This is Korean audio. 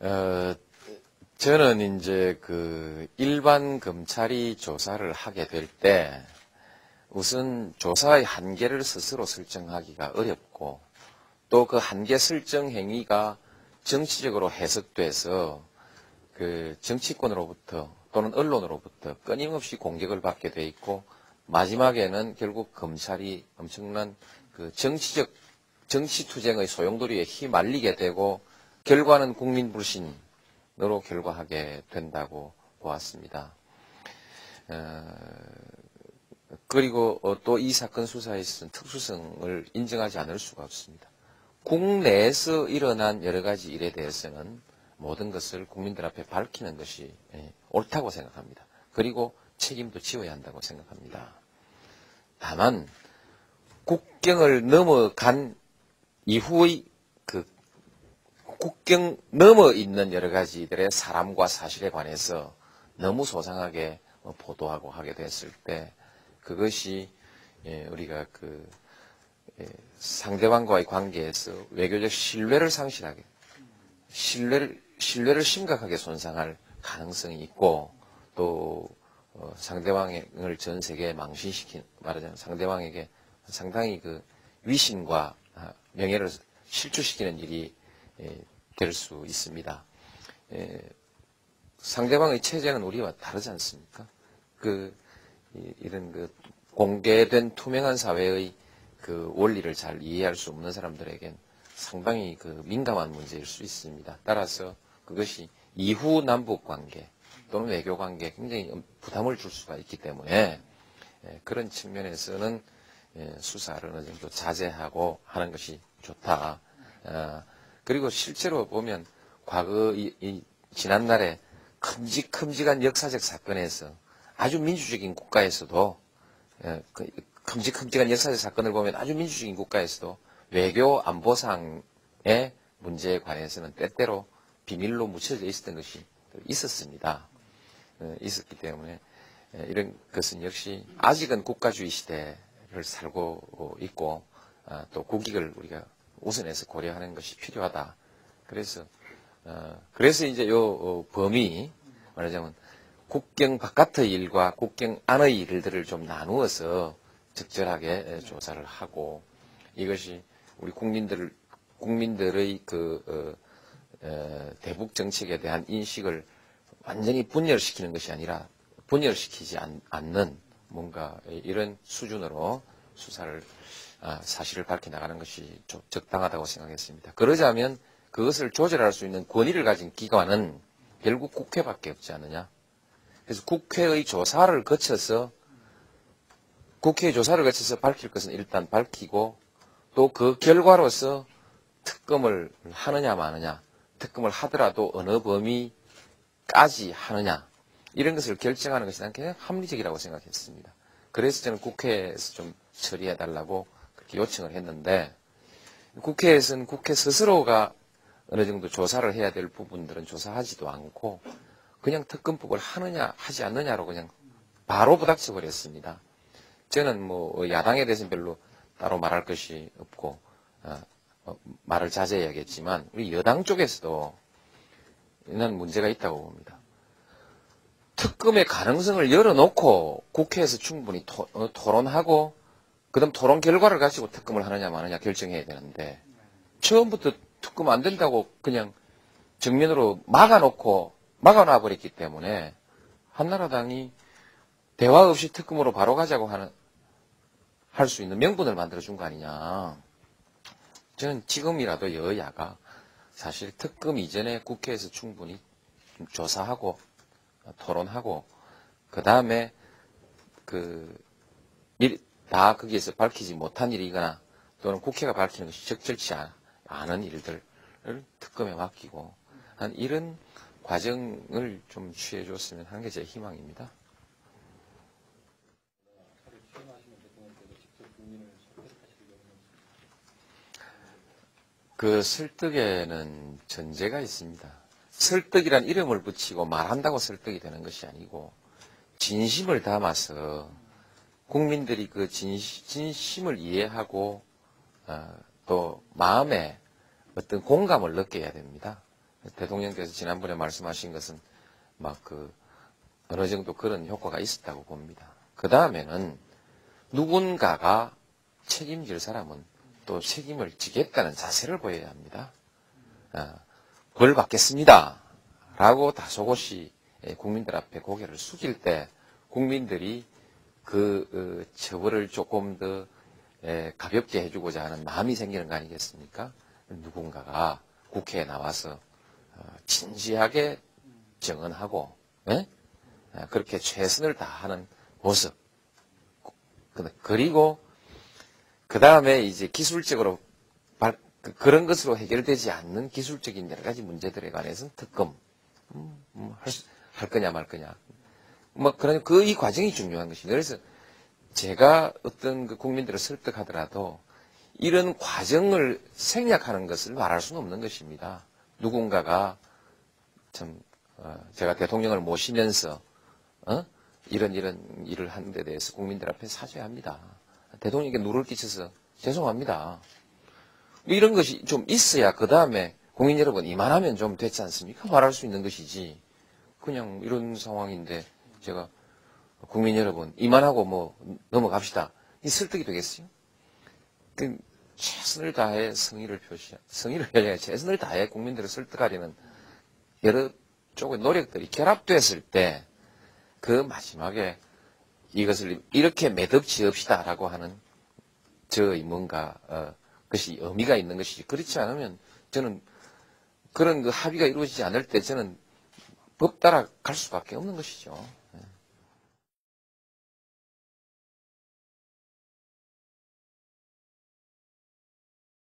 어, 저는 이제 일반 검찰이 조사를 하게 될 때 우선 조사의 한계를 스스로 설정하기가 어렵고 또 그 한계 설정 행위가 정치적으로 해석돼서 정치권으로부터 또는 언론으로부터 끊임없이 공격을 받게 돼 있고 마지막에는 결국 검찰이 엄청난 정치투쟁의 소용돌이에 휘말리게 되고 결과는 국민 불신으로 결과하게 된다고 보았습니다. 그리고 또 이 사건 수사에 있어서 특수성을 인정하지 않을 수가 없습니다. 국내에서 일어난 여러 가지 일에 대해서는 모든 것을 국민들 앞에 밝히는 것이 옳다고 생각합니다. 그리고 책임도 지어야 한다고 생각합니다. 다만 국경을 넘어간 이후의 국경 넘어 있는 여러 가지들의 사람과 사실에 관해서 너무 소상하게 보도하고 하게 됐을 때 그것이 우리가 상대방과의 관계에서 외교적 신뢰를 상실하게 신뢰를 심각하게 손상할 가능성이 있고 또 상대방을 전 세계에 말하자면 상대방에게 상당히 위신과 명예를 실추시키는 일이 될 수 있습니다. 상대방의 체제는 우리와 다르지 않습니까? 이런 공개된 투명한 사회의 원리를 잘 이해할 수 없는 사람들에겐 상당히 민감한 문제일 수 있습니다. 따라서 그것이 이후 남북 관계 또는 외교 관계에 굉장히 부담을 줄 수가 있기 때문에 그런 측면에서는 수사를 어느 정도 자제하고 하는 것이 좋다. 그리고 실제로 보면 과거 지난날에 큼직큼직한 역사적 사건에서 아주 민주적인 국가에서도 큼직큼직한 역사적 사건을 보면 아주 민주적인 국가에서도 외교 안보상의 문제에 관해서는 때때로 비밀로 묻혀져 있었던 것이 있었습니다. 있었기 때문에 이런 것은 역시 아직은 국가주의 시대를 살고 있고 또 국익을 우리가 우선해서 고려하는 것이 필요하다. 그래서 이제 범위 말하자면 국경 바깥의 일과 국경 안의 일들을 좀 나누어서 적절하게 조사를 하고 이것이 우리 국민들의 대북 정책에 대한 인식을 완전히 분열시키는 것이 아니라 분열시키지 않는 뭔가 이런 수준으로 수사를 사실을 밝혀 나가는 것이 좀 적당하다고 생각했습니다. 그러자면 그것을 조절할 수 있는 권위를 가진 기관은 결국 국회밖에 없지 않느냐. 그래서 국회의 조사를 거쳐서 밝힐 것은 일단 밝히고 또 그 결과로서 특검을 하느냐 마느냐, 특검을 하더라도 어느 범위까지 하느냐 이런 것을 결정하는 것이 난 그냥 합리적이라고 생각했습니다. 그래서 저는 국회에서 좀 처리해달라고 그렇게 요청을 했는데 국회에서는 국회 스스로가 어느 정도 조사를 해야 될 부분들은 조사하지도 않고 그냥 특검법을 하느냐 하지 않느냐로 그냥 바로 부닥쳐 버렸습니다. 저는 야당에 대해서는 별로 따로 말할 것이 없고 말을 자제해야겠지만 우리 여당 쪽에서도 이런 문제가 있다고 봅니다. 특검의 가능성을 열어놓고 국회에서 충분히 토론하고 그다음 토론 결과를 가지고 특검을 하느냐 마느냐 결정해야 되는데 처음부터 특검 안 된다고 그냥 정면으로 막아놔 버렸기 때문에 한나라당이 대화 없이 특검으로 바로 가자고 할 수 있는 명분을 만들어준 거 아니냐. 저는 지금이라도 여야가 사실 특검 이전에 국회에서 충분히 조사하고 토론하고 그 다음에 다 거기에서 밝히지 못한 일이거나 또는 국회가 밝히는 것이 적절치 않은 일들을 특검에 맡기고 한 이런 과정을 좀 취해줬으면 하는 게 제 희망입니다. 그 설득에는 전제가 있습니다. 설득이란 이름을 붙이고 말한다고 설득이 되는 것이 아니고 진심을 담아서 국민들이 그 진심을 이해하고 또 마음에 어떤 공감을 느껴야 됩니다. 대통령께서 지난번에 말씀하신 것은 막 어느 정도 그런 효과가 있었다고 봅니다. 그 다음에는 누군가가 책임질 사람은 또 책임을 지겠다는 자세를 보여야 합니다. 벌 받겠습니다. 라고 다소곳이 국민들 앞에 고개를 숙일 때 국민들이 그 처벌을 조금 더 가볍게 해주고자 하는 마음이 생기는 거 아니겠습니까? 누군가가 국회에 나와서 진지하게 정언하고 그렇게 최선을 다하는 모습. 그리고 그 다음에 이제 기술적으로 그런 것으로 해결되지 않는 기술적인 여러 가지 문제들에 관해서는 특검 할 거냐 말 거냐. 이 과정이 중요한 것입니다. 그래서 제가 어떤 국민들을 설득하더라도 이런 과정을 생략하는 것을 말할 수는 없는 것입니다. 누군가가 제가 대통령을 모시면서 이런 일을 하는 데 대해서 국민들 앞에 사죄해야 합니다. 대통령에게 누를 끼쳐서 죄송합니다. 이런 것이 좀 있어야 그 다음에 국민 여러분 이만하면 좀 됐지 않습니까? 말할 수 있는 것이지. 그냥 이런 상황인데 제가 국민 여러분 이만하고 넘어갑시다. 이 설득이 되겠어요? 최선을 다해 성의를 표해 최선을 다해 국민들을 설득하려는 여러 쪽의 노력들이 결합됐을 때 그 마지막에 이것을 이렇게 매듭지읍시다라고 하는 것이 의미가 있는 것이지. 그렇지 않으면 저는 그런 합의가 이루어지지 않을 때 저는 법 따라 갈 수밖에 없는 것이죠.